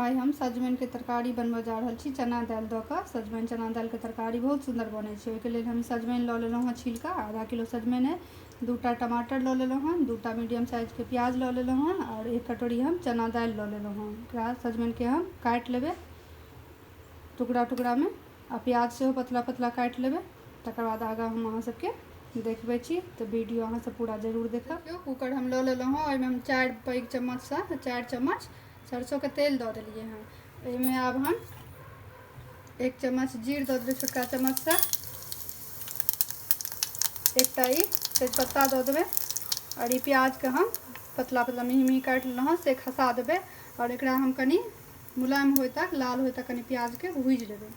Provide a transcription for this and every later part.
आइ हम सजमनि के तरकारी बनबऽ जा रहल छी चना दालि दऽ कऽ। सजमनि चना दालि के तरकारी बहुत सुंदर बनै छै। ओहिके लेल हम सजमनि लऽ लेलहुँ हँ छील कऽ, आधा किलो सजमनि है, 2टा टमाटर लऽ लेलहुँ हँ, 2टा मीडियम साइज के प्याज लऽ लेलहुँ हँ और 1 कटोरी हम चना दालि लऽ लेलहुँ हँ। एकरा सजमनि के हम काटि लेबै टुकड़ा टुकड़ा में, आ प्याज सेहो पतला पतला काटि लेबै। तकर बाद आगाँ हम अहाँ सबके देखबै छी, तो वीडियो अहाँ सब पूरा जरूर देखब। कुकर हम लऽ लेलहुँ हँ, ओहिमे हम 4 पैघ चम्मच सँ 4 चम्मच सरसों के तेल दऽ देलिए हैं। एहिमे आब हम 1 चम्मच जीर दऽ देबै छोटका चम्मच सँ, 1टा ई तेजपत्ता दऽ देबै और ई प्याज के हम पतला पतला मिही मिही काटि लेलहुँ हँ से खसा देबै और एकरा हम कनी मुलायम होय तक, लाल होय तक कनी प्याज के भूज लेबै।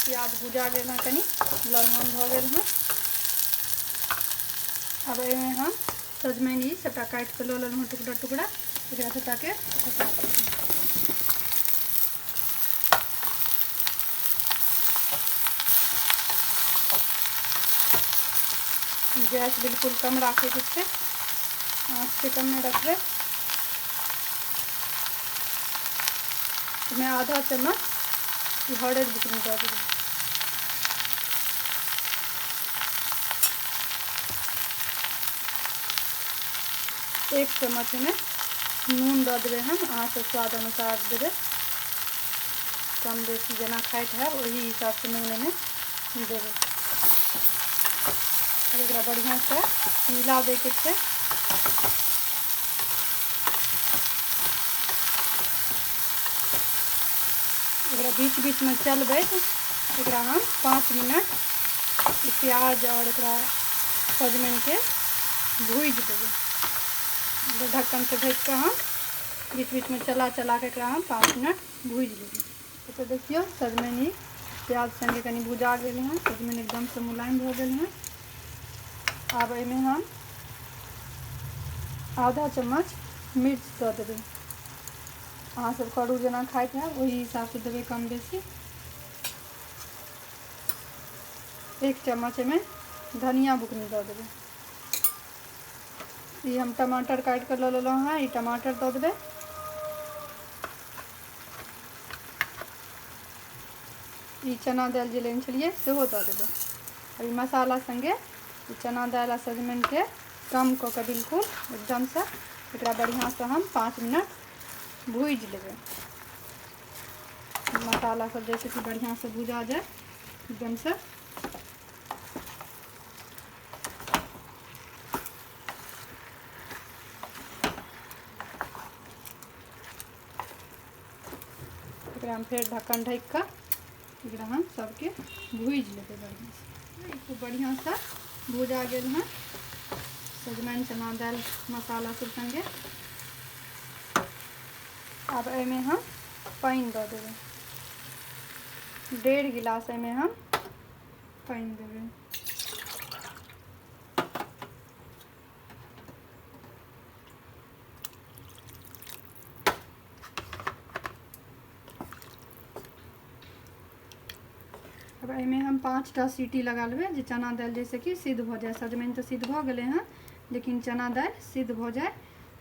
प्याज भुजा गेल है, कनी ललहन भऽ गेल है। अब एहिमे हम सजमनि ई सबटा काटि कऽ लऽ लेलहुँ टुकड़ा टुकड़ा, एकरा सबटा के खसा देबै। गैस बिल्कुल कम रखे के छै, आँच पे कम में रखबै। मैं आधा चम्मच हरद बुकनी दऽ देबै। 1 चम्मच में नून दऽ देबै हम, अहाँ सब स्वाद अनुसार देबै, कम बेसी जेना खाइत है वही हिसाब से नून में देबै। अब एकरा बढ़िया से मिला दे के छै। एकरा बीच बीच में चलबै, एकरा हम 5 मिनट प्याज और एकरा सजमनि के भूज देबै। ढक्कन से ढक के हम बीच बीच में चला चला के एकरा हम 5 मिनट भूज लेबै। तो देखियो सजमनि प्याज संगे कनी भुजा गेल है, सजमनि एकदम से मुलायम हो गेल है। अब एहिमे हम आधा चम्मच मिर्च दऽ देबै, अहाँ सब करू जेना खाइत है वही हिसाब से देबै, कम बेसी। 1 चम्मच में धनिया बुकनी दऽ देबै। ये हम टमाटर काट कर लऽ लेलहुँ हँ, ई टमाटर दऽ देबै। ई चना दालि जे लेने छलिए सेहो दऽ देबै। और मसाला संगे चना दालि आ सजमनि के कम कऽ के बिल्कुल एकदम से एकरा बढ़िया से हम 5 मिनट भूज लेबै। मसाला सब जैसे कि बढ़िया से भुजा जाए एकदम से। एकरा हम फिर ढक्कन ढक के एकरा हम सबके भूज लेबै बढ़िया से। खूब बढ़िया से भुजा गेल है सजमनि चना दालि मसाला सब संगे। अब एहिमे हम पानि दऽ देबै, 1.5 गिलास एहिमे हम पानि देबै। अब एहिमे हम 5टा सीटी लगा लेबै, जे चना दालि जैसे कि सिद्ध भऽ जाए। सजमनि तऽ सिद्ध भऽ गेलै हैं, लेकिन चना दालि सिद्ध भऽ जाए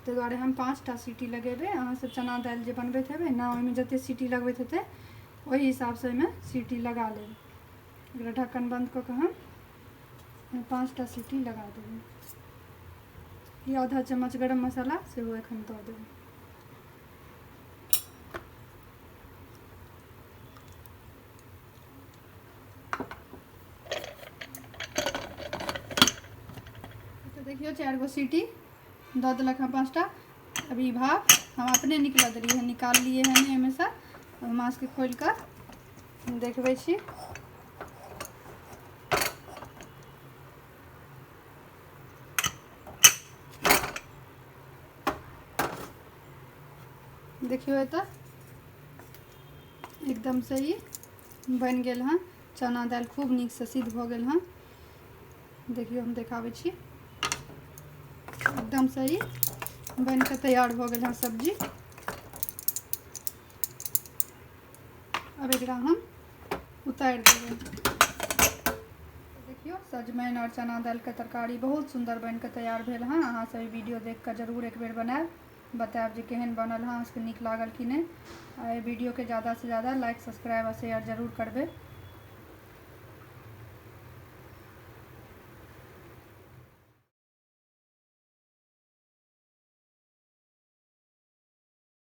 ताहि दुआरे हम 5टा सीटी लगेबै। अहाँ सब चना दालि जे बनबैत हेबै ने, ओहिमे जते सीटी लगबैत हेतै ओहि हिसाब से ओहिमे सीटी लगा लेबै। एकरा ढक्कन बंद कऽ के हम 5टा सीटी लगा देबै। ये आधा चम्मच गरम मसाला सेहो एखन दऽ देबै। देखियो 4 गो सीटी दऽ देलक हम 5टा। अभी भाप हम अपने निकल देलिए हैं, निकाल लिए हैं एहिमे से। मांस के खोल कर देखबै छी। देखियो एतऽ एकदम से ही बन गेल हैं। चना दालि खूब नीक से सिद्ध भऽ गेल हैं। देखियो हम देखाबै छी, एकदम से ही बन के तैयार भऽ गेल है सब्जी। अब एकरा हम उतारि देबै। देखियो सजमनि और चना दालि के तरकारी बहुत सुंदर बन के तैयार भेल हँ। अहाँ सब वीडियो देख के जरूर एक बेर बनाएब, बताएब जे केहन बनल हँ, अहाँके नीक लागल कि नहीं। वीडियो के ज़्यादा से ज़्यादा लाइक, सब्सक्राइब और शेयर जरूर करबे।